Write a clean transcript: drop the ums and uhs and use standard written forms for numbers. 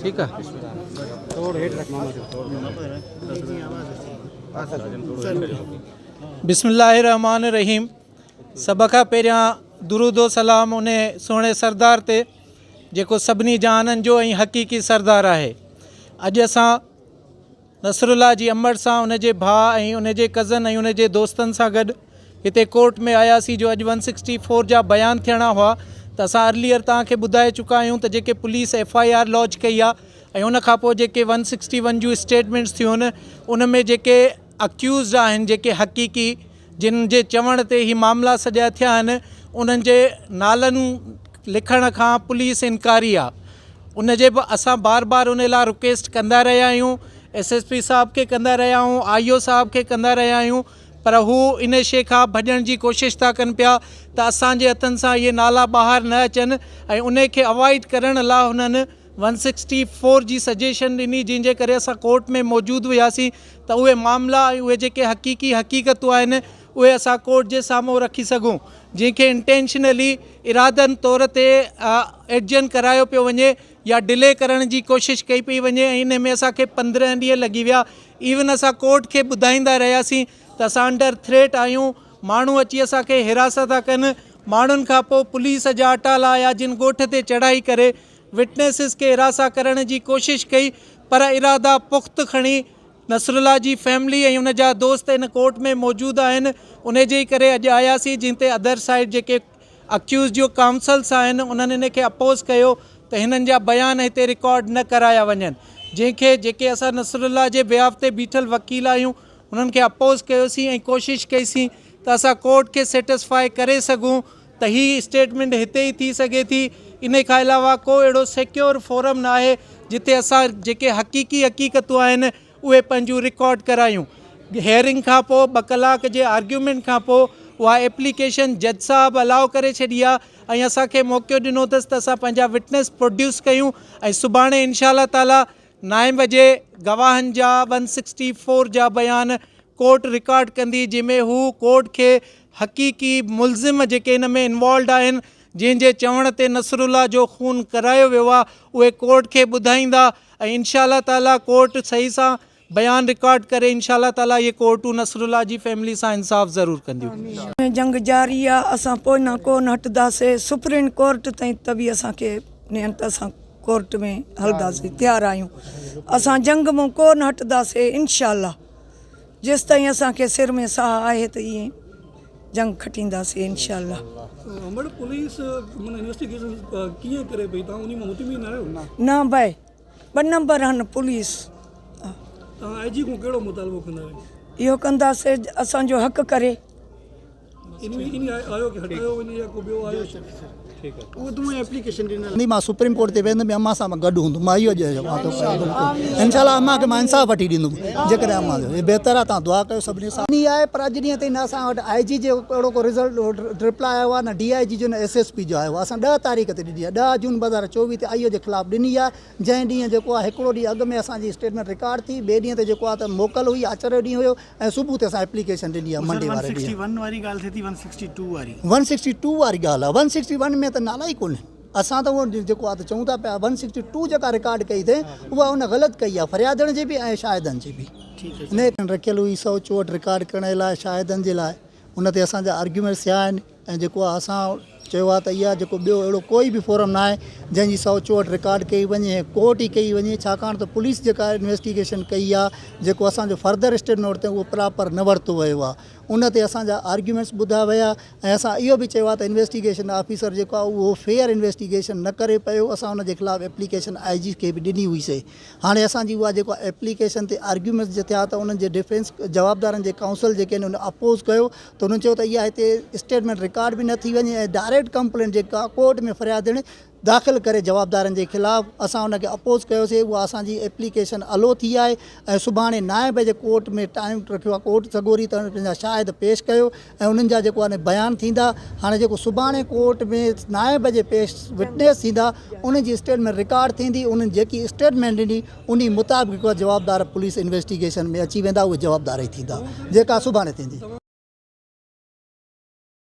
ठीक है। बिस्मिल्लाहिर्रहमानिर्रहीम। सब खां पहिरियां दुरूदो सलाम उन सोणे सरदार ते जेको सभिनी जहाननि जो ऐं हक़ीक़ी सरदार आहे। अॼु असां नसरुल्ला जी अमर सां उनजे भाउ ऐं उनजे कज़न ऐं उनजे दोस्तनि सां गॾु हिते कोर्ट में आयासीं जो अॼु 164 जा बयान थियणा हुआ। त असां अर्लियर तव्हांखे ॿुधाए चुका आहियूं त जेके पुलिस FIR लॉन्च कई आहे ऐं उन खां पोइ जेके 161 जूं स्टेटमेंट्स थियूं आहिनि उन में जेके अक्यूज़ड आहिनि, जेके हक़ीक़ी जिन जे चवण ते ही मामला सॼा थिया आहिनि, उन्हनि जे नालनि लिखण खां पुलिस इनकारी आहे। उन जे बि असां बार बार उन लाइ रिक्वेस्ट कंदा रहिया आहियूं, SSP साहब खे कंदा रहिया आहियूं, IO साहब खे कंदा रहिया आहियूं, पर हू इन शइ खां भॼण जी कोशिशि था कनि पिया त असांजे हथनि सां इहे नाला ॿाहिरि न अचनि ऐं उन खे अवॉइड करण लाइ हुननि 164 जी सजेशन ॾिनी, जंहिंजे करे असां कोर्ट में मौजूदु हुआसीं त उहे मामला ऐं उहे जेके हक़ीक़ी हक़ीक़तूं आहिनि उहे असां कोर्ट जे साम्हूं रखी सघूं, जंहिंखे इंटेंशनली इरादनि तौर ते एडजन करायो पियो वञे या डिले करण जी कोशिशि कई पई वञे ऐं इन में असांखे 15 ॾींहं लॻी विया। इवन असां कोर्ट खे ॿुधाईंदा रहियासीं त असां अंडर थ्रेट आहियूं, माण्हू अची असांखे हिरास था कनि। माण्हुनि खां पोइ पुलिस जा अटाला आया जिन ॻोठ ते चढ़ाई करे विटनेसिस खे हिरासा करण जी कोशिशि कई, पर इरादा पुख़्त खणी नसरुल्ला जी फैमिली ऐं उन जा दोस्त इन कोर्ट में मौजूदु आहिनि। उन जे करे अॼु आयासीं जिन ते अदर साइड जेके अक्यूज़ जो काउंसल्स आहिनि उन्हनि इन खे अपोज़ कयो त हिननि जा बयान हिते रिकॉर्ड न कराया वञनि, जंहिंखे जेके असां नसरुल्ला जे बिहाफ ते बीठल वकील आहियूं उन्हनि खे अपोज़ कयोसीं ऐं कोशिशि कईसीं त असां कोर्ट खे सेटिस्फाई करे सघूं त हीअ स्टेटमेंट हिते ई थी सघे थी। इन खां अलावा को अहिड़ो सिक्योर फोरम न आहे जिते असां जेके हक़ीक़ी हक़ीक़तूं आहिनि उहे पंहिंजूं रिकॉर्ड करायूं। हेयरिंग खां पोइ 2 कलाक जे आर्ग्यूमेंट खां पोइ उहा एप्लीकेशन जज साहब अलाउ करे छॾी आहे ऐं असांखे मौक़ो ॾिनो अथसि त असां पंहिंजा विटनेस प्रोड्यूस कयूं ऐं सुभाणे इंशाअल्लाह ताला 9 बजे गवाहनि जा 164 जा बयान कोर्ट रिकॉर्ड कंदी, जंहिंमें हू कोर्ट खे हक़ीक़ी मुलज़िम जेके इन में इन्वॉल्व आहिनि, जंहिंजे चवण ते नसरुल्ला जो खून करायो वियो आहे, उहे कोर्ट खे ॿुधाईंदा ऐं इंशाअल्लाह ताला कोर्ट सही सां बयान रिकॉर्ड करे इंशाअल्लाह ताला ये कोर्टूं नसरुल्ला जी फैमिली सां इंसाफ़ ज़रूरु कंदियूं। जंग जारी आहे, असां पोइ न कोन हटंदासीं, सुप्रीम कोर्ट ताईं त बि असांखे नियनि त असां कोर्ट में हलंदासीं, तयारु आहियूं। असां जंग मां कोन हटंदासीं इंशाअल्लाह, जेसि ताईं असांखे सिर में साह आहे त ईअं जंग खटींदासीं इंशाअल्लाह। पुलिस इन्वेस्टिगेशन कीअं करे पई, तव्हां उन में मुतमिन आहियो? न भाई, 2 नंबर आहिनि पुलिस। तव्हां IG खां कहिड़ो मुतालबो कंदा आहियो? इहो कंदासीं असांजो हक़ करे। इन आयो कि हटायो वञे या को ॿियो आयो? ठीकु आहे, उहो तूं एप्लीकेशन ॾिनल मां सुप्रीम कोर्ट ते वेंदुमि, अम्मा सां मां गॾु हूंदुमि, मां इहो इंशाअल्लाह अम्मा खे मां इंसाफ़ वठी ॾींदुमि जेकॾहिं अम्मा जो बहितर आहे। तव्हां दुआ कयो सभिनी सां। ईअं आहे पर अॼु ॾींहं ताईं न असां वटि IG जो अहिड़ो को रिज़ल्ट रिप्लाई आयो आहे, न DIG जो, न SSP जो आयो आहे। असां 10 तारीख़ ते ॾिनी आहे, 10 जून 2024 ते IO जे ख़िलाफ़ु ॾिनी आहे, जंहिं ॾींहुं जेको आहे हिकिड़ो ॾींहुं अॻु में असांजी स्टेटमेंट रिकॉर्ड थी, ॿिए ॾींहं ते जेको आहे त मोकल हुई, आचर ॾींहुं हुयो ऐं सुबुह ते असां एप्लीकेशन ॾिनी आहे मंडे वारे ॾींहुं। 161 वारी ॻाल्हि थिए थी, 162 वारी 162 वारी ॻाल्हि आहे। 161 में त नाला ई कोन्हे, असां त उहो जेको आहे त चऊं था पिया 162 जेका रिकॉर्ड कई अथई उहा उन ग़लति कई आहे, फरियादनि जी बि ऐं शाहिदनि जी बि। न रखियल हुई 164 रिकॉर्ड करण जे लाइ शाहिदनि जे लाइ, उन ते असांजा आर्ग्यूमेंट्स थिया आहिनि ऐं जेको आहे असां चयो आहे त इहा जेको ॿियो अहिड़ो कोई बि फोरम न आहे जंहिंजी 164 रिकॉर्ड कई वञे, कोर्ट ई कई वञे, छाकाणि त पुलिस जेका इन्वेस्टिगेशन कई आहे, जेको असांजो फर्दर स्टेटमेंट वरितो उहो प्रॉपर न वरितो वियो आहे। उन ते असांजा आर्ग्यूमेंट्स ॿुधा विया ऐं असां इहो बि चयो आहे त इन्वेस्टिगेशन ऑफिसर जेको आहे उहो फेयर इन्वेस्टिगेशन न करे पियो। असां उन जे ख़िलाफ़ु एप्लीकेशन IG खे बि ॾिनी हुईसीं। हाणे असांजी उहा जेको एप्लीकेशन ते आर्ग्यूमेंट्स जे थिया त उन्हनि जे डिफेंस जवाबदारनि जे काउंसिल जेके आहिनि उन अपोज़ कयो त उन्हनि चयो त इहा हिते स्टेटमेंट रिकॉर्ड बि न थी वञे ऐं डायरेक्ट कंप्लेंट जेका कोर्ट में फरियाद दाख़िल करे जवाबदारनि जे ख़िलाफ़ु, असां उनखे अपोज़ कयोसीं। उहा असांजी एप्लीकेशन अलो थी आहे ऐं सुभाणे 9 बजे कोर्ट में टाइम रखियो आहे कोर्ट सगोरी, त पंहिंजा शाहिद पेश कयो ऐं उन्हनि जा जेको आहे बयान थींदा। हाणे जेको सुभाणे कोर्ट में 9 बजे पेश विटनेस थींदा, उन्हनि जी स्टेटमेंट रिकॉर्ड थींदी, उन्हनि जेकी स्टेटमेंट ॾिनी उन मुताबिक़ जवाबदार पुलिस इन्वेस्टिगेशन में अची वेंदा, उहे जवाबदार ई थींदा जेका सुभाणे थींदी।